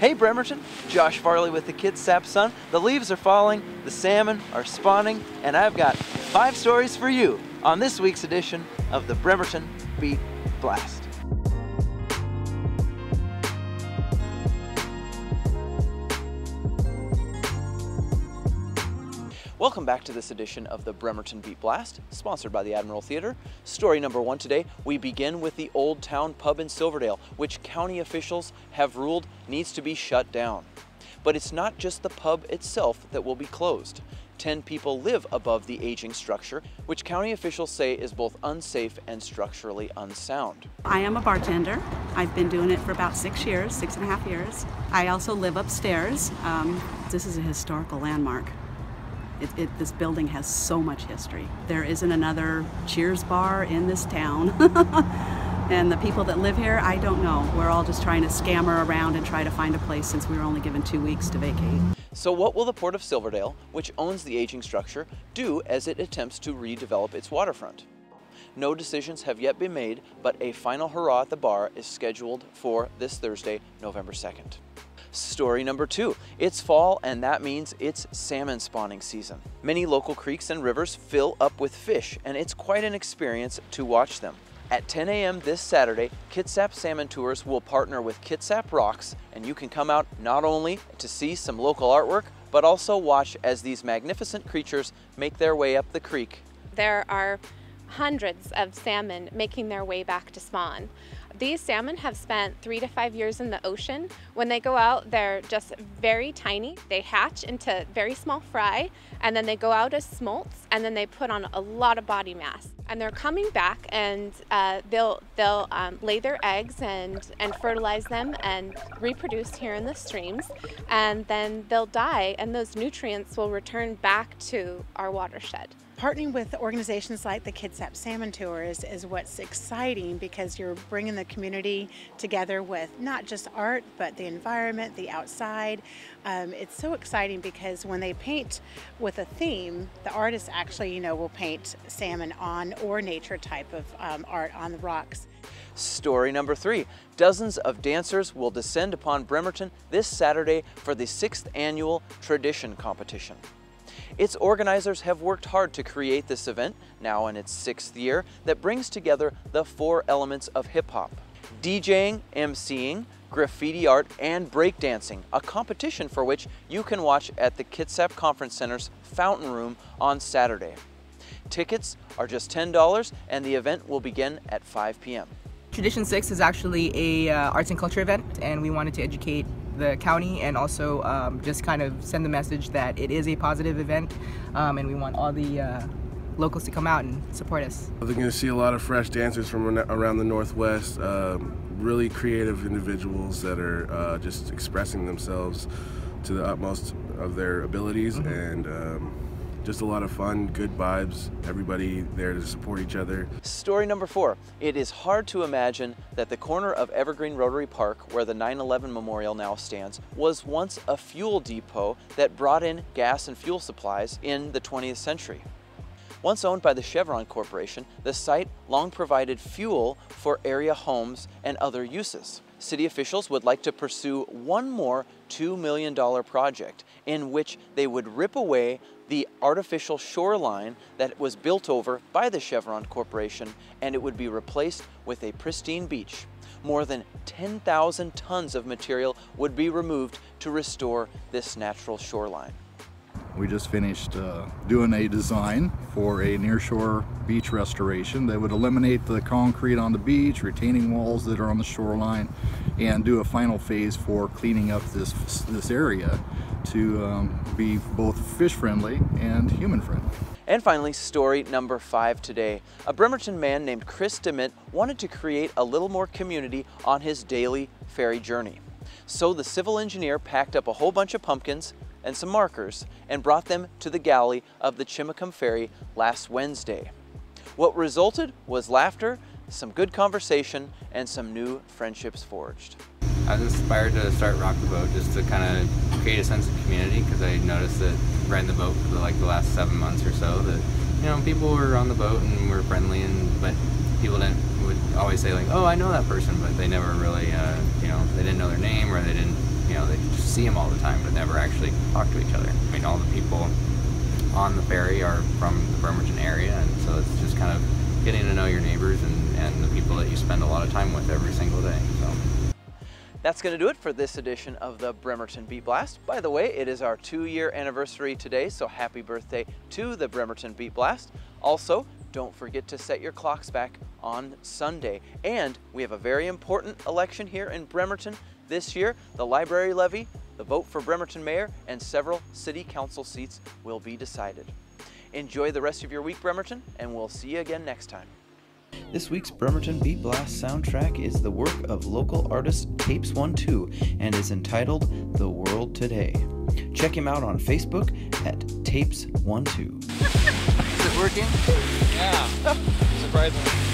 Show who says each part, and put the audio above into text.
Speaker 1: Hey Bremerton, Josh Farley with the Kitsap Sun. The leaves are falling, the salmon are spawning, and I've got 5 stories for you on this week's edition of the Bremerton Beat Blast. Welcome back to this edition of the Bremerton Beat Blast, sponsored by the Admiral Theater. Story number 1 today, we begin with the Olde Towne pub in Silverdale, which county officials have ruled needs to be shut down. But it's not just the pub itself that will be closed. 10 people live above the aging structure, which county officials say is both unsafe and structurally unsound.
Speaker 2: I am a bartender. I've been doing it for about 6 years, 6.5 years. I also live upstairs. This is a historical landmark. This building has so much history. There isn't another Cheers bar in this town. And the people that live here, I don't know. We're all just trying to scammer around and try to find a place since we were only given 2 weeks to vacate.
Speaker 1: So what will the Port of Silverdale, which owns the aging structure, do as it attempts to redevelop its waterfront? No decisions have yet been made, but a final hurrah at the bar is scheduled for this Thursday, November 2nd. Story number 2. It's fall, and that means it's salmon spawning season. Many local creeks and rivers fill up with fish, and it's quite an experience to watch them. At 10 a.m. this Saturday, Kitsap Salmon Tours will partner with Kitsap Rocks, and you can come out not only to see some local artwork, but also watch as these magnificent creatures make their way up the creek.
Speaker 3: There are hundreds of salmon making their way back to spawn. These salmon have spent 3 to 5 years in the ocean. When they go out, they're just very tiny. They hatch into very small fry, and then they go out as smolts, and then they put on a lot of body mass. And they're coming back, and they'll lay their eggs and fertilize them and reproduce here in the streams, and then they'll die, and those nutrients will return back to our watershed.
Speaker 4: Partnering with organizations like the Kitsap Salmon Tours is what's exciting, because you're bringing the community together with not just art, but the environment, the outside. It's so exciting because when they paint with a theme, the artists actually, will paint salmon on or nature type of art on the rocks.
Speaker 1: Story number 3. Dozens of dancers will descend upon Bremerton this Saturday for the 6th annual Tradition Competition. Its organizers have worked hard to create this event, now in its 6th year, that brings together the 4 elements of hip-hop: DJing, MCing, graffiti art, and breakdancing, a competition for which you can watch at the Kitsap Conference Center's Fountain Room on Saturday. Tickets are just $10, and the event will begin at 5 p.m.
Speaker 5: Tradition 6 is actually a arts and culture event, and we wanted to educate the county and also just kind of send the message that it is a positive event, and we want all the locals to come out and support us.
Speaker 6: They're going to see a lot of fresh dancers from around the Northwest, really creative individuals that are just expressing themselves to the utmost of their abilities, and just a lot of fun, good vibes, everybody there to support each other.
Speaker 1: Story number 4. It is hard to imagine that the corner of Evergreen Rotary Park, where the 9/11 memorial now stands, was once a fuel depot that brought in gas and fuel supplies in the 20th century. Once owned by the Chevron Corporation, the site long provided fuel for area homes and other uses. City officials would like to pursue one more $2 million project in which they would rip away the artificial shoreline that was built over by the Chevron Corporation, and it would be replaced with a pristine beach. More than 10,000 tons of material would be removed to restore this natural shoreline.
Speaker 7: We just finished doing a design for a nearshore beach restoration that would eliminate the concrete on the beach, retaining walls that are on the shoreline, and do a final phase for cleaning up this area to be both fish friendly and human friendly.
Speaker 1: And finally, story number 5 today. A Bremerton man named Chris DeMint wanted to create a little more community on his daily ferry journey. So the civil engineer packed up a whole bunch of pumpkins and some markers and brought them to the galley of the Chico ferry last Wednesday. What resulted was laughter, some good conversation, and some new friendships forged.
Speaker 8: I was inspired to start Rock the Boat just to kind of create a sense of community, because I noticed that riding the boat for like the last 7 months or so that people were on the boat and were friendly, but people would always say like, oh, I know that person, but they never really they didn't know their name, or they didn't they see them all the time, but never actually talk to each other. I mean, all the people on the ferry are from the Bremerton area, and so it's just kind of getting to know your neighbors and the people that you spend a lot of time with every single day. So
Speaker 1: that's going to do it for this edition of the Bremerton Beat Blast. By the way, it is our 2-year anniversary today, so happy birthday to the Bremerton Beat Blast. Also, don't forget to set your clocks back on Sunday. And we have a very important election here in Bremerton this year. The library levy, the vote for Bremerton mayor, and several city council seats will be decided. Enjoy the rest of your week, Bremerton, and we'll see you again next time. This week's Bremerton Beat Blast soundtrack is the work of local artist Tapes 1-2 and is entitled The World Today. Check him out on Facebook at Tapes 1-2. Is it working?
Speaker 9: Yeah, surprisingly.